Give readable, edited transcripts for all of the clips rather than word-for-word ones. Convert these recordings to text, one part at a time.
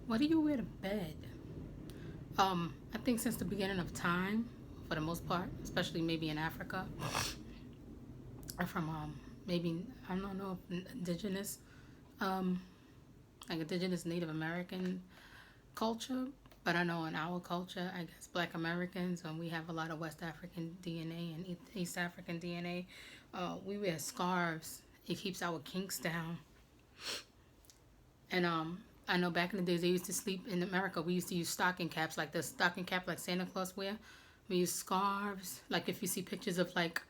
What do you wear to bed? I think since the beginning of time, for the most part, especially maybe in Africa, or from maybe I don't know indigenous, um, like indigenous Native American culture, but I know in our culture, I guess Black Americans, and we have a lot of West African DNA and East African DNA. We wear scarves. It keeps our kinks down. And I know back in the days they used to sleep in America. We used to use stocking caps, like the stocking cap like Santa Claus wear. We use scarves. Like if you see pictures of like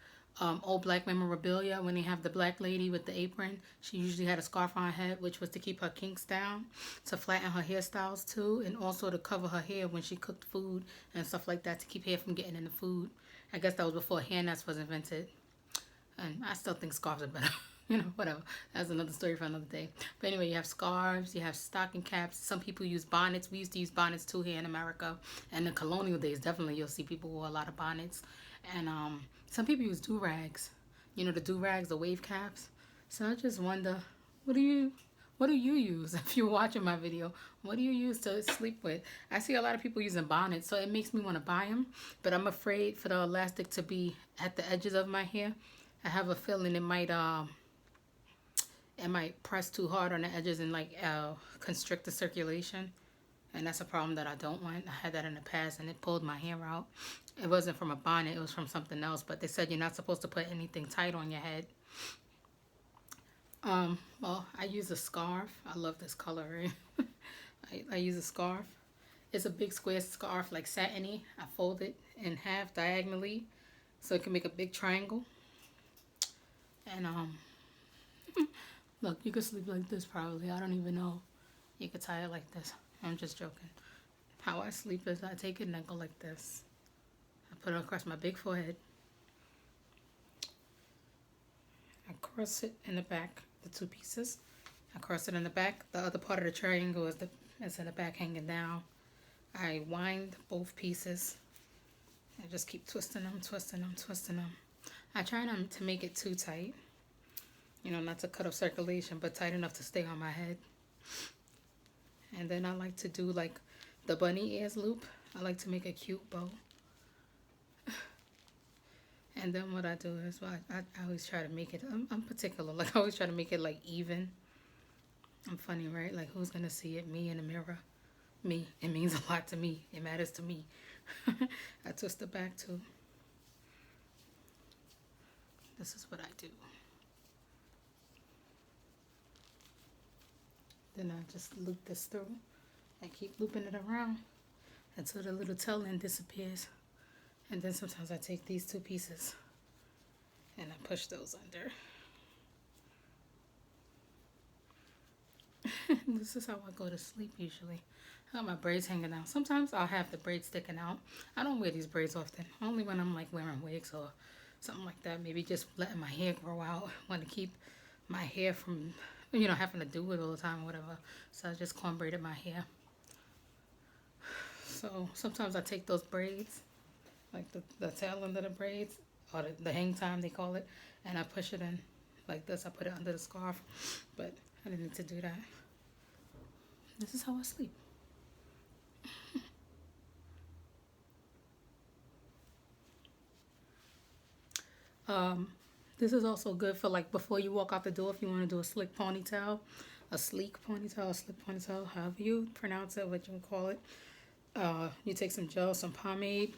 old black memorabilia, when they have the black lady with the apron, she usually had a scarf on her head, which was to keep her kinks down, to flatten her hairstyles too, and also to cover her hair when she cooked food and stuff like that, to keep hair from getting in the food. I guess that was before hair nets was invented. And I still think scarves are better. Whatever. That's another story for another day. But anyway, you have scarves, you have stocking caps. Some people use bonnets. We used to use bonnets too here in America. And in colonial days, definitely you'll see people who wore a lot of bonnets. And some people use do-rags. The do-rags, the wave caps. So I just wonder, what do you what do you use? If you're watching my video, what do you use to sleep with? I see a lot of people using bonnets, so it makes me want to buy them. But I'm afraid for the elastic to be at the edges of my hair. I have a feeling it might press too hard on the edges and like constrict the circulation, and that's a problem that I don't want. I had that in the past and it pulled my hair out. It wasn't from a bonnet, it was from something else, but they said you're not supposed to put anything tight on your head. Well, I use a scarf. I love this color, right? I use a scarf. It's a big square scarf, like satiny. I fold it in half diagonally so it can make a big triangle. And look, you could sleep like this probably. I don't even know. You could tie it like this. I'm just joking. How I sleep is I take it and I go like this. I put it across my big forehead. I cross it in the back, the two pieces. I cross it in the back. The other part of the triangle is in the back hanging down. I wind both pieces. I just keep twisting them, twisting them, twisting them. I try not to make it too tight. Not to cut off circulation, but tight enough to stay on my head. And then I like to do like the bunny ears loop. I like to make a cute bow. And then what I do is I always try to make it, I'm particular, like I always try to make it like even. I'm funny, right? Like who's going to see it? Me in the mirror. Me. It means a lot to me. It matters to me. I twist the back too. This is what I do. Then I just loop this through. I keep looping it around until the little tail end disappears. And then sometimes I take these two pieces and I push those under. This is how I go to sleep usually. I got my braids hanging down. Sometimes I'll have the braids sticking out. I don't wear these braids often. Only when I'm like wearing wigs or something like that. Maybe just letting my hair grow out. I want to keep my hair from, having to do it all the time or whatever. So I just corn braided my hair. So sometimes I take those braids, like the tail end of the braids, or the hang time they call it, and I push it in like this. I put it under the scarf, but I didn't need to do that. This is how I sleep. This is also good for like before you walk out the door if you want to do a sleek ponytail, a sleek ponytail, however you pronounce it, what you call it. You take some gel, some pomade,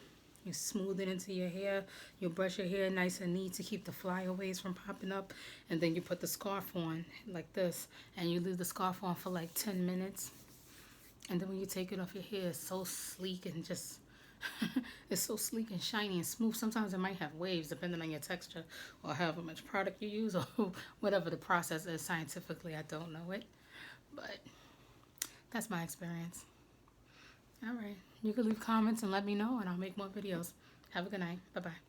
you smooth it into your hair, you brush your hair nice and neat to keep the flyaways from popping up, and then you put the scarf on like this, and you leave the scarf on for like 10 minutes. And then when you take it off your hair, it's so sleek and just it's so sleek and shiny and smooth. Sometimes it might have waves depending on your texture or however much product you use or whatever the process is scientifically. I don't know it, but that's my experience. All right. You can leave comments and let me know, and I'll make more videos. Have a good night. Bye-bye.